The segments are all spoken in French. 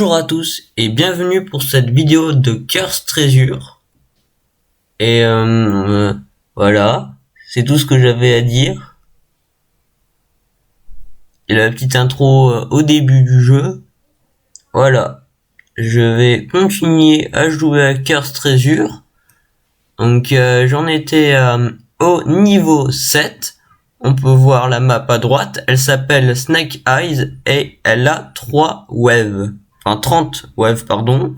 Bonjour à tous et bienvenue pour cette vidéo de Curse Treasure. Et voilà, c'est tout ce que j'avais à dire. Et la petite intro au début du jeu. Voilà, je vais continuer à jouer à Curse Treasure. Donc j'en étais au niveau 7. On peut voir la map à droite, elle s'appelle Snake Eyes et elle a 3 waves. Enfin 30 waves pardon.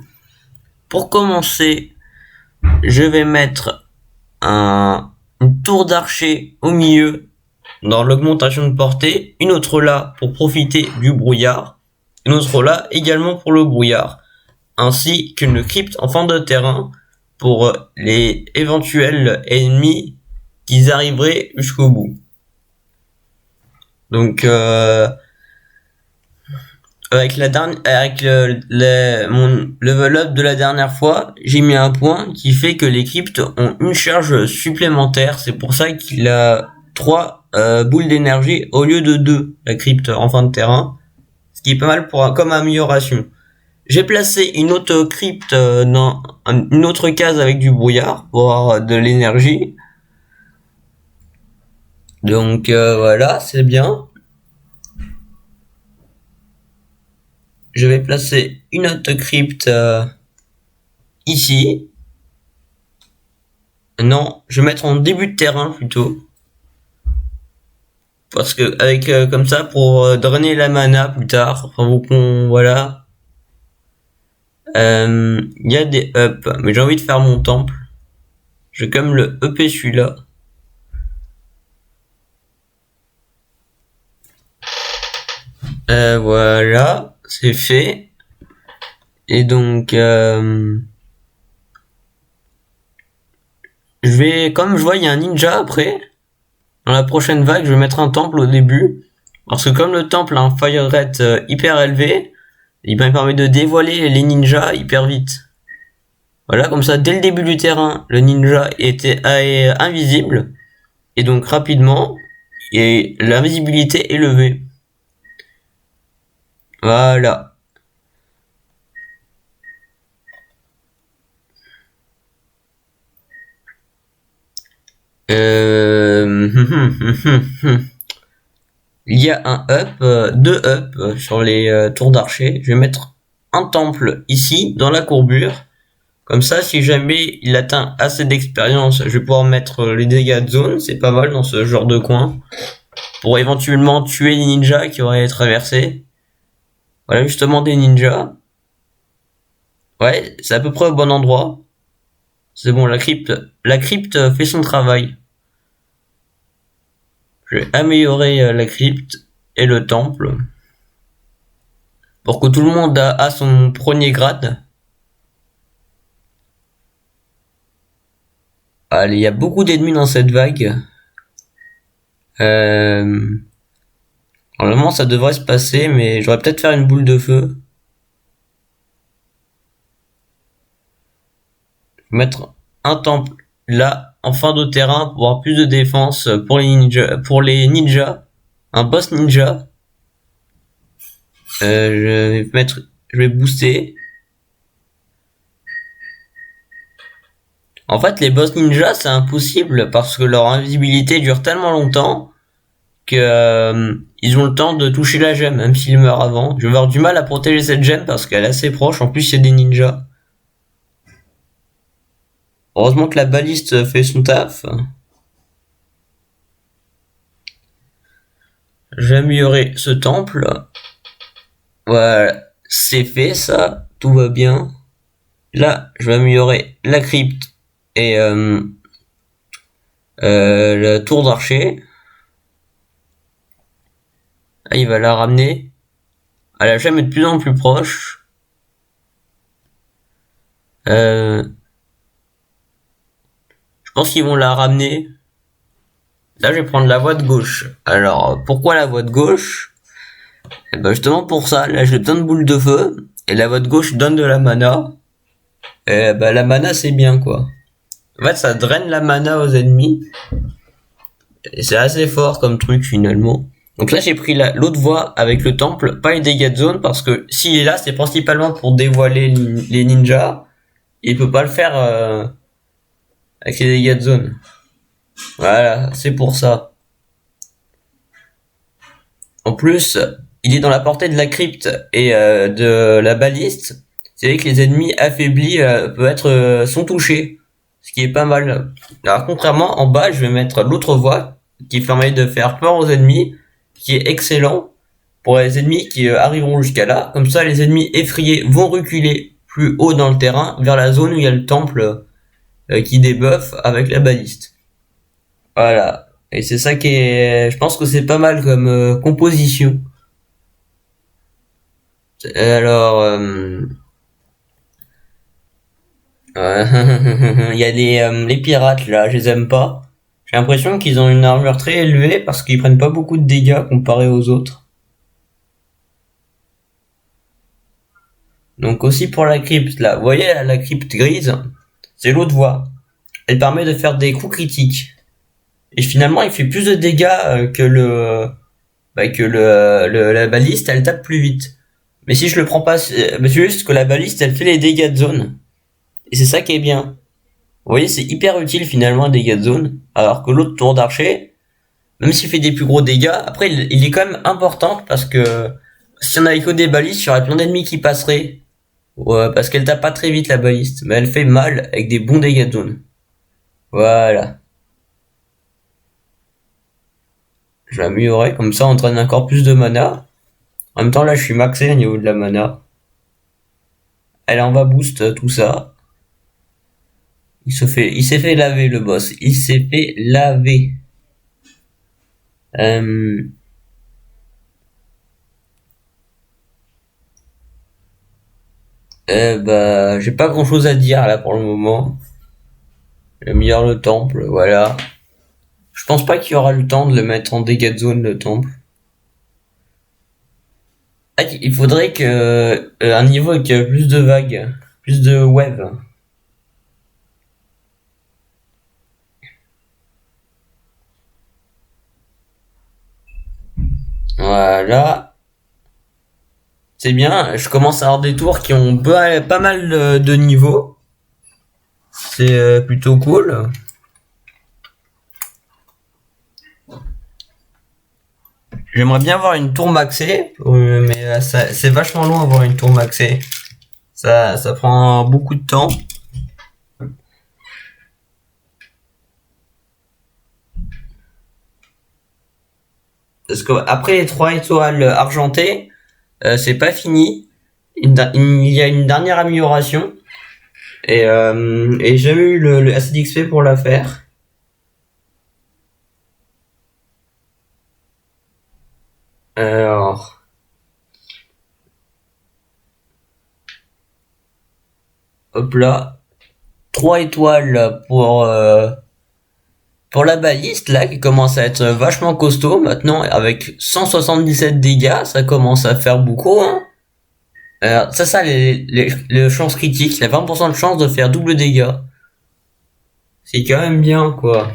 Pour commencer, je vais mettre une tour d'archer au milieu dans l'augmentation de portée, une autre là pour profiter du brouillard, une autre là également pour le brouillard, ainsi qu'une crypte en fin de terrain pour les éventuels ennemis qui arriveraient jusqu'au bout. Donc avec le level up de la dernière fois, j'ai mis un point qui fait que les cryptes ont une charge supplémentaire. C'est pour ça qu'il a 3 boules d'énergie au lieu de 2, la crypte en fin de terrain. Ce qui est pas mal comme amélioration. J'ai placé une autre crypte dans une autre case avec du brouillard pour avoir de l'énergie. Donc voilà, c'est bien. Je vais placer une autre crypte ici. Non, je vais mettre en début de terrain plutôt. Parce que avec comme ça pour drainer la mana plus tard. Enfin, voilà. Il y a des up, mais j'ai envie de faire mon temple. Je vais comme le EP celui-là. Voilà, c'est fait. Et donc je vais, comme je vois il y a un ninja après, dans la prochaine vague je vais mettre un temple au début, parce que comme le temple a un fire rate hyper élevé, il me permet de dévoiler les ninjas hyper vite. Voilà, comme ça dès le début du terrain le ninja est invisible, et donc rapidement et l'invisibilité est levée. Voilà. Il y a un up, 2 up sur les tours d'archer. Je vais mettre un temple ici, dans la courbure. Comme ça, si jamais il atteint assez d'expérience, je vais pouvoir mettre les dégâts de zone. C'est pas mal dans ce genre de coin. Pour éventuellement tuer les ninjas qui auraient traversé. Voilà, justement des ninjas. Ouais, c'est à peu près au bon endroit. C'est bon, la crypte fait son travail. Je vais améliorer la crypte et le temple pour que tout le monde a son premier grade. Allez, il y a beaucoup d'ennemis dans cette vague. Normalement ça devrait se passer, mais j'aurais peut-être faire une boule de feu. Je vais mettre un temple là en fin de terrain pour avoir plus de défense pour les ninjas, un boss ninja. Je vais booster. En fait, les boss ninja c'est impossible parce que leur invisibilité dure tellement longtemps que ils ont le temps de toucher la gemme même s'ils meurent avant. Je vais avoir du mal à protéger cette gemme parce qu'elle est assez proche. En plus, il y a des ninjas. Heureusement que la baliste fait son taf. Je vais améliorer ce temple. Voilà, c'est fait ça, tout va bien. Là, je vais améliorer la crypte et la tour d'archer. Là, il va la ramener. Ah, la gemme est de plus en plus proche. Je pense qu'ils vont la ramener. Là, je vais prendre la voie de gauche. Alors, pourquoi la voie de gauche? Et ben justement pour ça. Là, j'ai plein de boules de feu. Et la voie de gauche donne de la mana. Et ben la mana, c'est bien, quoi. En fait, ça draine la mana aux ennemis. Et c'est assez fort comme truc, finalement. Donc là, j'ai pris l'autre voie avec le temple, pas les dégâts de zone, parce que s'il est là, c'est principalement pour dévoiler les ninjas. Il peut pas le faire avec les dégâts de zone. Voilà, c'est pour ça. En plus, il est dans la portée de la crypte et de la baliste. C'est vrai que les ennemis affaiblis sont touchés, ce qui est pas mal. Alors contrairement, en bas, je vais mettre l'autre voie qui permet de faire peur aux ennemis, qui est excellent pour les ennemis qui arriveront jusqu'à là. Comme ça, les ennemis effrayés vont reculer plus haut dans le terrain vers la zone où il y a le temple qui débuffe avec la baliste. Voilà. Et c'est ça qui est, je pense que c'est pas mal comme composition. Alors, il y a les pirates là, je les aime pas. J'ai l'impression qu'ils ont une armure très élevée parce qu'ils prennent pas beaucoup de dégâts comparé aux autres. Donc aussi pour la crypte là, vous voyez la crypte grise, c'est l'autre voie. Elle permet de faire des coups critiques. Et finalement, il fait plus de dégâts que la baliste, elle tape plus vite. Mais si je le prends pas, c'est juste que la baliste, elle fait les dégâts de zone. Et c'est ça qui est bien. Vous voyez, c'est hyper utile finalement, les dégâts de zone. Alors que l'autre tour d'archer, même s'il fait des plus gros dégâts, après, il est quand même important parce que si on avait que des balistes, il y aurait plein d'ennemis qui passeraient. Ouais, parce qu'elle tape pas très vite la baliste, mais elle fait mal avec des bons dégâts de zone. Voilà. Je vais améliorer, comme ça on entraîne encore plus de mana. En même temps là je suis maxé au niveau de la mana. Elle en va boost tout ça. Il s'est fait laver le boss. Il s'est fait laver. J'ai pas grand chose à dire là pour le moment. J'améliore le temple, voilà. Je pense pas qu'il y aura le temps de le mettre en dégâts de zone le temple. Ah, il faudrait que un niveau avec plus de vagues, plus de wave. Voilà. C'est bien, je commence à avoir des tours qui ont pas mal de niveaux. C'est plutôt cool. J'aimerais bien avoir une tour maxée, mais c'est vachement long avoir une tour maxée. Ça prend beaucoup de temps. Parce que après les 3 étoiles argentées, c'est pas fini. Il y a une dernière amélioration. Et j'ai jamais eu le assez d'XP pour la faire. Alors, hop là, 3 étoiles pour la baliste là qui commence à être vachement costaud maintenant avec 177 dégâts, ça commence à faire beaucoup hein. Ça les chances critiques, il y a 20% de chance de faire double dégâts. C'est quand même bien quoi.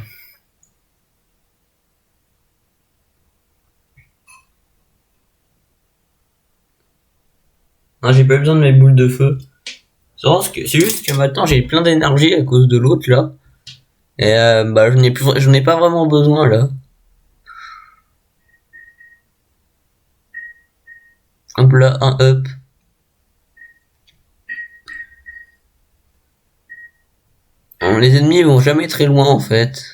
Non, j'ai pas besoin de mes boules de feu. C'est juste que maintenant j'ai plein d'énergie à cause de l'autre là. Et j'en ai pas vraiment besoin là. Hop là, un up. Les ennemis vont jamais très loin en fait.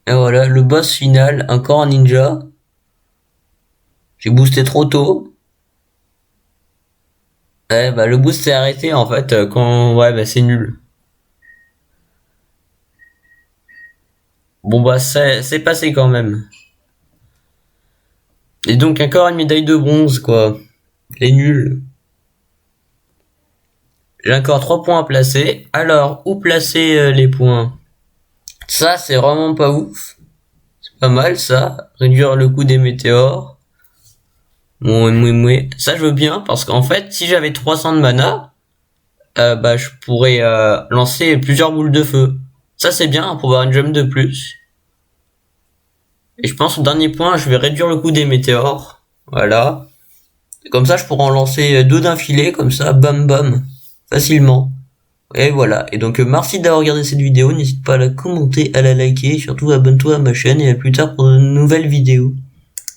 Et voilà, le boss final, encore un ninja. J'ai boosté trop tôt. Le boost s'est arrêté en fait c'est nul. Bon c'est passé quand même. Et donc encore une médaille de bronze quoi. Les nuls. J'ai encore 3 points à placer. Alors, où placer les points? Ça, c'est vraiment pas ouf. C'est pas mal, ça. Réduire le coût des météores. Ça, je veux bien, parce qu'en fait, si j'avais 300 de mana, je pourrais lancer plusieurs boules de feu. Ça, c'est bien pour avoir une gemme de plus. Et je pense au dernier point, je vais réduire le coût des météores. Voilà. Comme ça, je pourrais en lancer 2 d'un filet, comme ça, bam bam, facilement. Et voilà. Et donc, merci d'avoir regardé cette vidéo. N'hésite pas à la commenter, à la liker. Et surtout, abonne-toi à ma chaîne et à plus tard pour de nouvelles vidéos.